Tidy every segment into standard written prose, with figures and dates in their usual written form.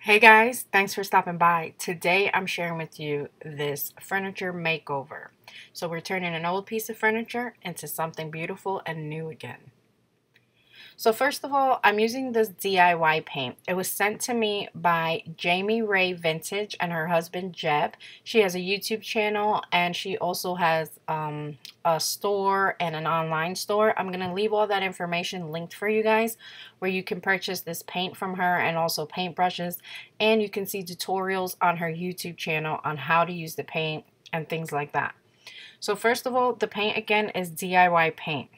Hey guys, thanks for stopping by. Today I'm sharing with you this furniture makeover. So we're turning an old piece of furniture into something beautiful and new again. So first of all, I'm using this DIY paint. It was sent to me by Jami Vintage and her husband Jeb. She has a YouTube channel and she also has a store and an online store. I'm going to leave all that information linked for you guys where you can purchase this paint from her and also paintbrushes, and you can see tutorials on her YouTube channel on how to use the paint and things like that. So first of all, the paint again is DIY paint.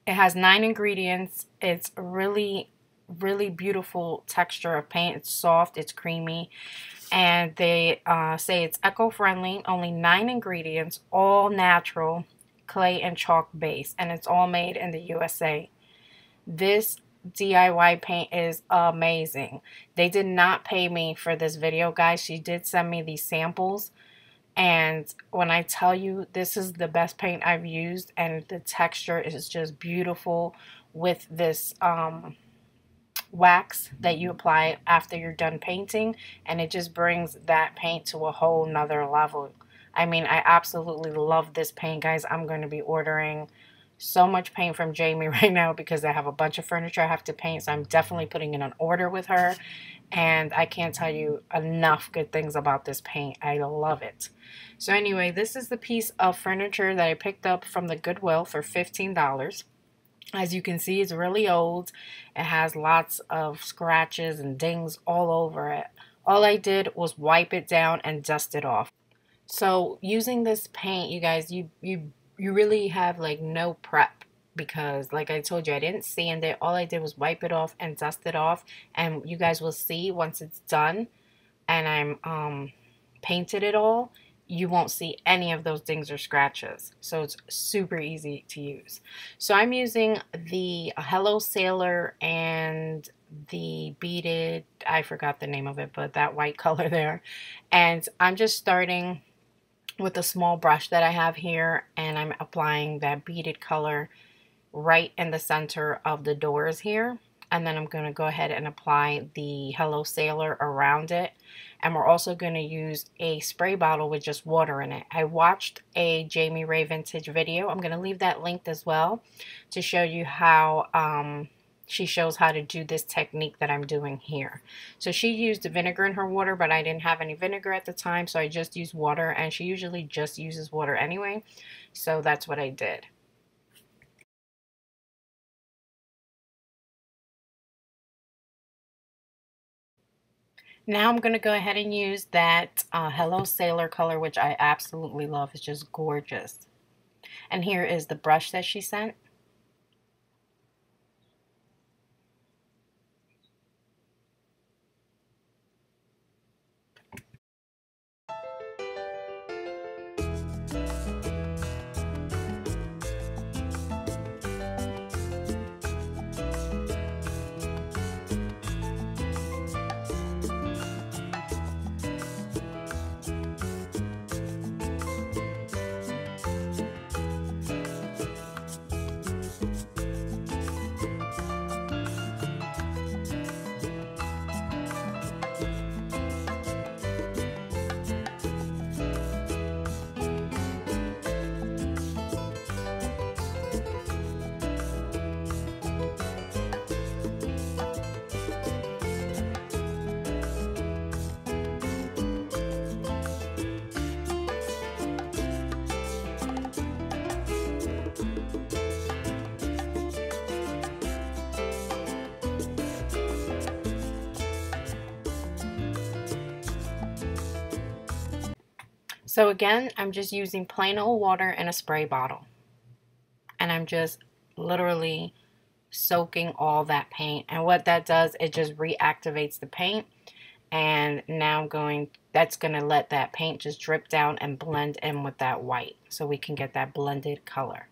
It has 9 ingredients. It's really beautiful texture of paint. It's soft, it's creamy, and they say it's eco-friendly. Only 9 ingredients, all natural, clay and chalk base, and it's all made in the USA. This DIY paint is amazing. They did not pay me for this video, guys. She did send me these samples. And when I tell you, this is the best paint I've used, and the texture is just beautiful with this wax that you apply after you're done painting, and it just brings that paint to a whole nother level. I mean, I absolutely love this paint, guys. I'm going to be ordering so much paint from Jami right now because I have a bunch of furniture I have to paint, so I'm definitely putting in an order with her. And I can't tell you enough good things about this paint. I love it. So anyway, this is the piece of furniture that I picked up from the Goodwill for $15. As you can see, it's really old. It has lots of scratches and dings all over it. All I did was wipe it down and dust it off. So using this paint, you guys, you really have like no prep, because like I told you, I didn't sand it. All I did was wipe it off and dust it off, and you guys will see once it's done and I'm painted it all, you won't see any of those dings or scratches. So it's super easy to use. So I'm using the Hello Sailor and the beaded, I forgot the name of it, but that white color there. And I'm just starting with a small brush that I have here, and I'm applying that beaded color right in the center of the doors here, and then I'm going to go ahead and apply the Hello Sailor around it. And we're also going to use a spray bottle with just water in it. I watched a Jami Vintage video. I'm going to leave that linked as well to show you how she shows how to do this technique that I'm doing here. So she used vinegar in her water, but I didn't have any vinegar at the time, so I just used water, and she usually just uses water anyway, so that's what I did. Now I'm going to go ahead and use that Hello Sailor color, which I absolutely love. It's just gorgeous. And here is the brush that she sent. So again, I'm just using plain old water in a spray bottle. And I'm just literally soaking all that paint. And what that does, it just reactivates the paint. And now that's going to let that paint just drip down and blend in with that white, so we can get that blended color.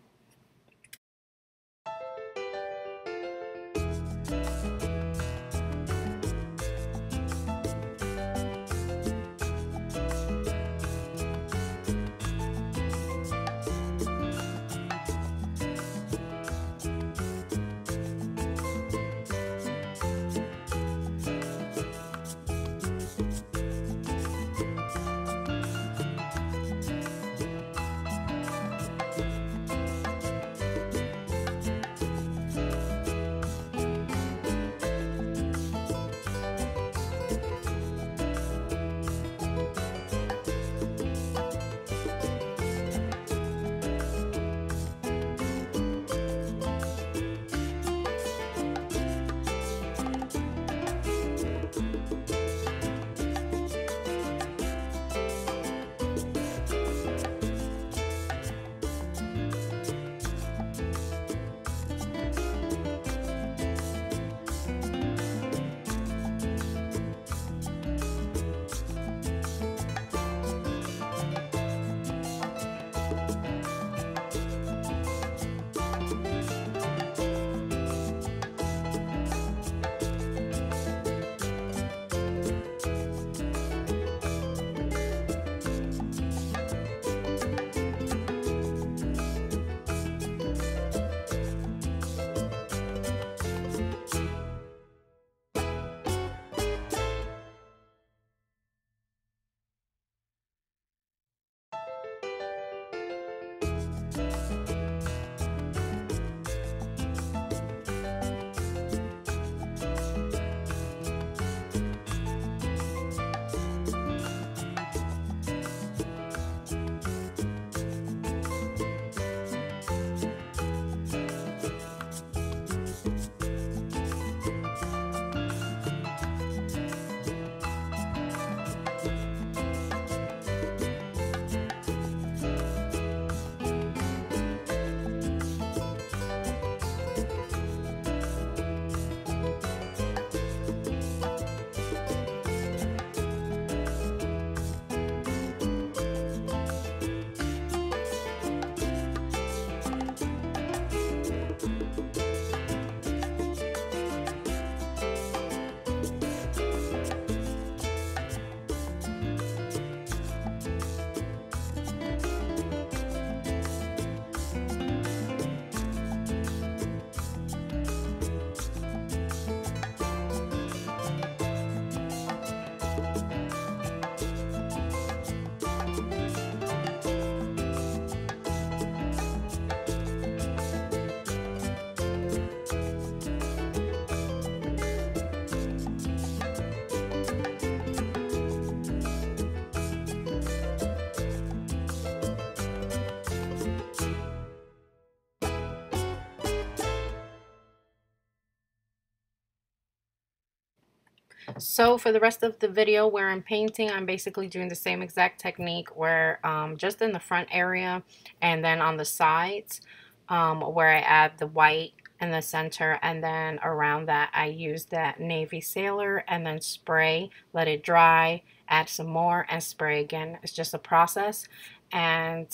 So for the rest of the video where I'm painting, I'm basically doing the same exact technique where just in the front area and then on the sides where I add the white in the center, and then around that I use that navy sailor and then spray, let it dry, add some more and spray again. It's just a process, and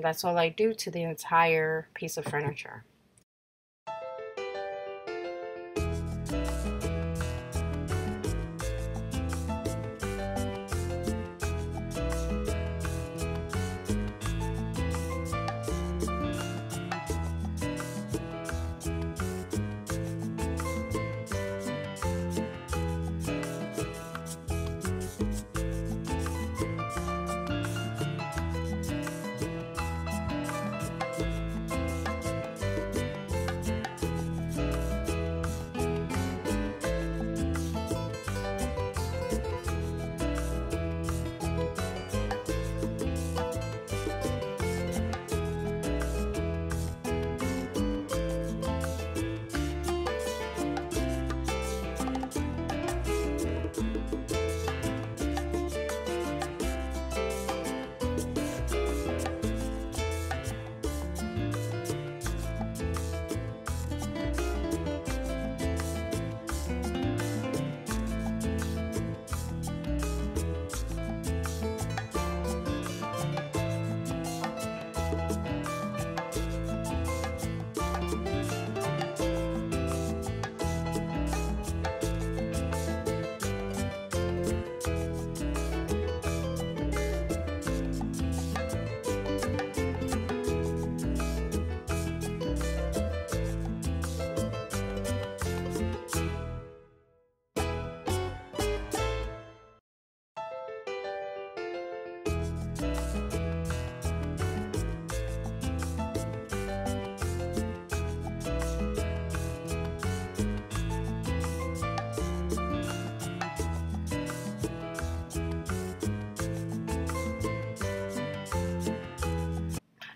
that's all I do to the entire piece of furniture.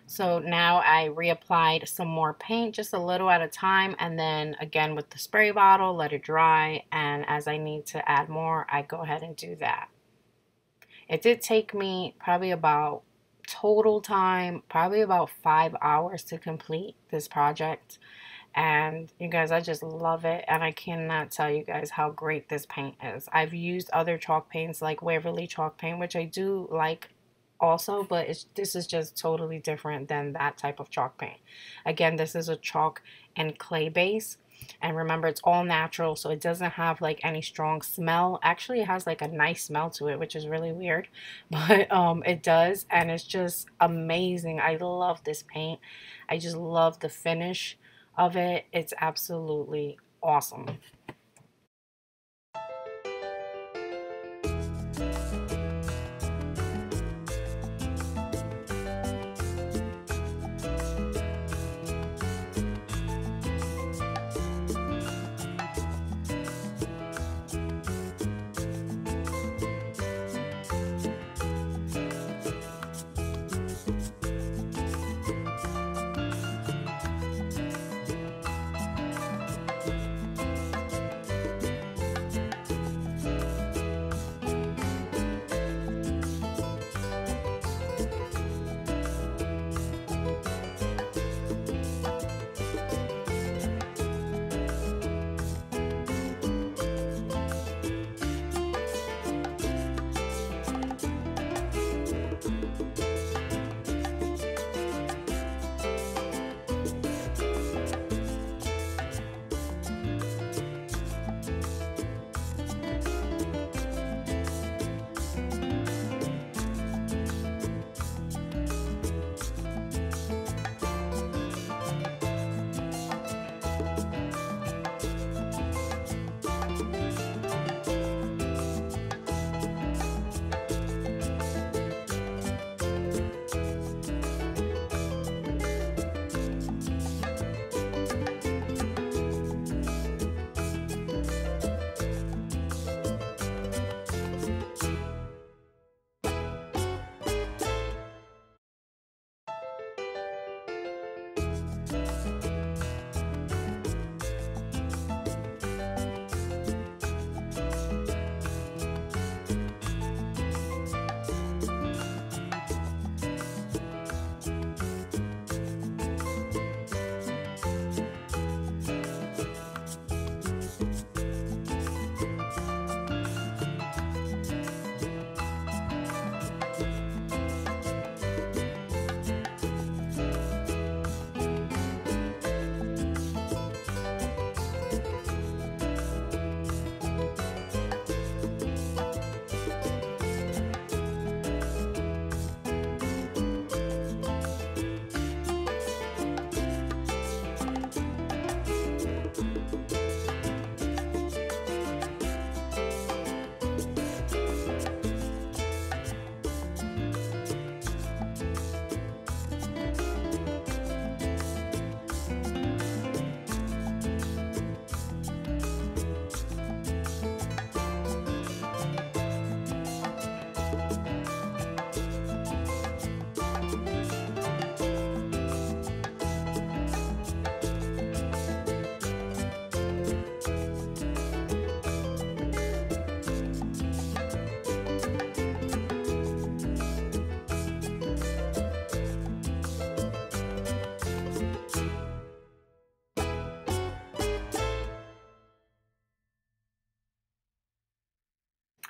So now I reapplied some more paint, just a little at a time, and then again with the spray bottle, let it dry, and as I need to add more, I go ahead and do that. It did take me probably about total time, probably about 5 hours to complete this project. And you guys, I just love it, and I cannot tell you guys how great this paint is. I've used other chalk paints like Waverly chalk paint, which I do like also, but this is just totally different than that type of chalk paint. Again, this is a chalk and clay base, and remember, it's all natural, so it doesn't have like any strong smell. Actually, it has like a nice smell to it, which is really weird, but it does, and it's just amazing. I love this paint. I just love the finish of it. It's absolutely awesome.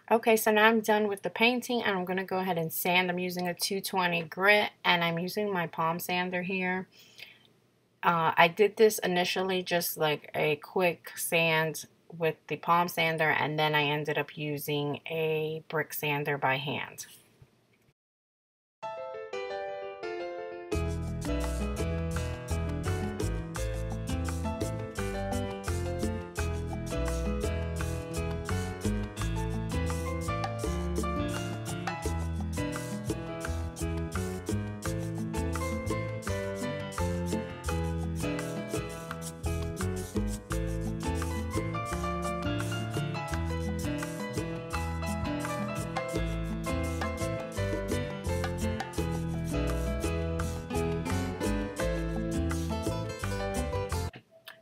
Okay, so now I'm done with the painting and I'm going to go ahead and sand. I'm using a 220 grit and I'm using my palm sander here. I did this initially just like a quick sand with the palm sander, and then I ended up using a brick sander by hand.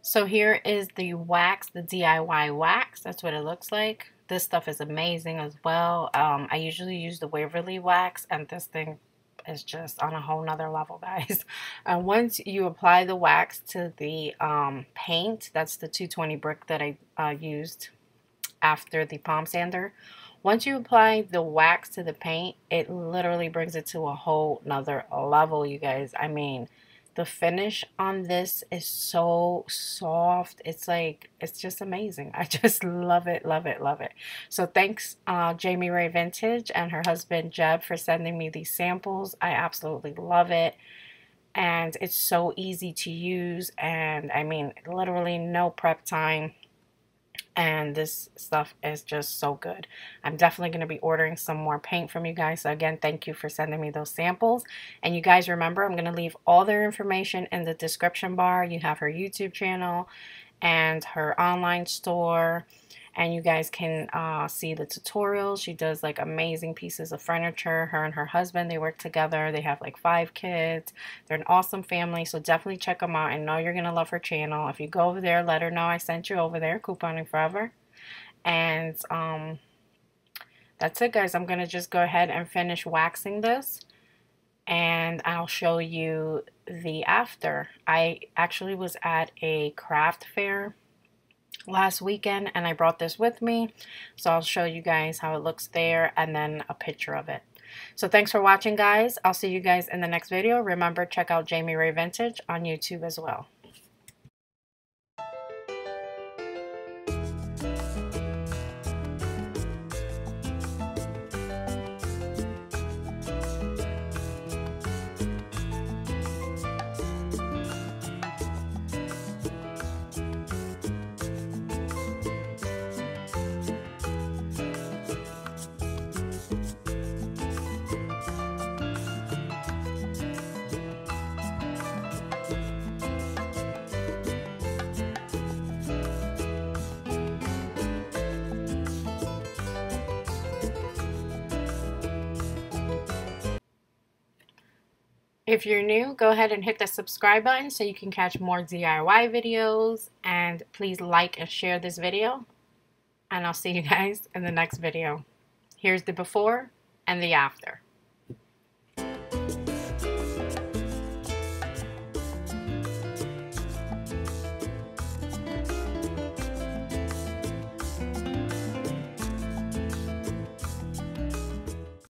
So here is the wax, the DIY wax. That's what it looks like. This stuff is amazing as well. I usually use the Waverly wax, and this thing is just on a whole nother level, guys. Once you apply the wax to the paint, that's the 220 brick that I used after the palm sander. Once you apply the wax to the paint, it literally brings it to a whole nother level, you guys. I mean, the finish on this is so soft. It's like, it's just amazing. I just love it, love it, love it. So thanks Jami Ray Vintage and her husband Jeb for sending me these samples. I absolutely love it. And it's so easy to use. And I mean, literally no prep time. And this stuff is just so good. I'm definitely going to be ordering some more paint from you guys. So again, thank you for sending me those samples. And you guys remember, I'm going to leave all their information in the description bar. You have her YouTube channel and her online store. And you guys can see the tutorials. She does like amazing pieces of furniture. Her and her husband, they work together. They have like 5 kids. They're an awesome family. So definitely check them out. I know you're going to love her channel. If you go over there, let her know I sent you over there. Couponing forever. And that's it, guys. I'm going to just go ahead and finish waxing this. And I'll show you the after. I actually was at a craft fair last weekend and I brought this with me, so I'll show you guys how it looks there and then a picture of it. So thanks for watching, guys. I'll see you guys in the next video. Remember, check out Jami Ray Vintage on YouTube as well. If you're new, go ahead and hit the subscribe button so you can catch more DIY videos, and please like and share this video, and I'll see you guys in the next video. Here's the before and the after.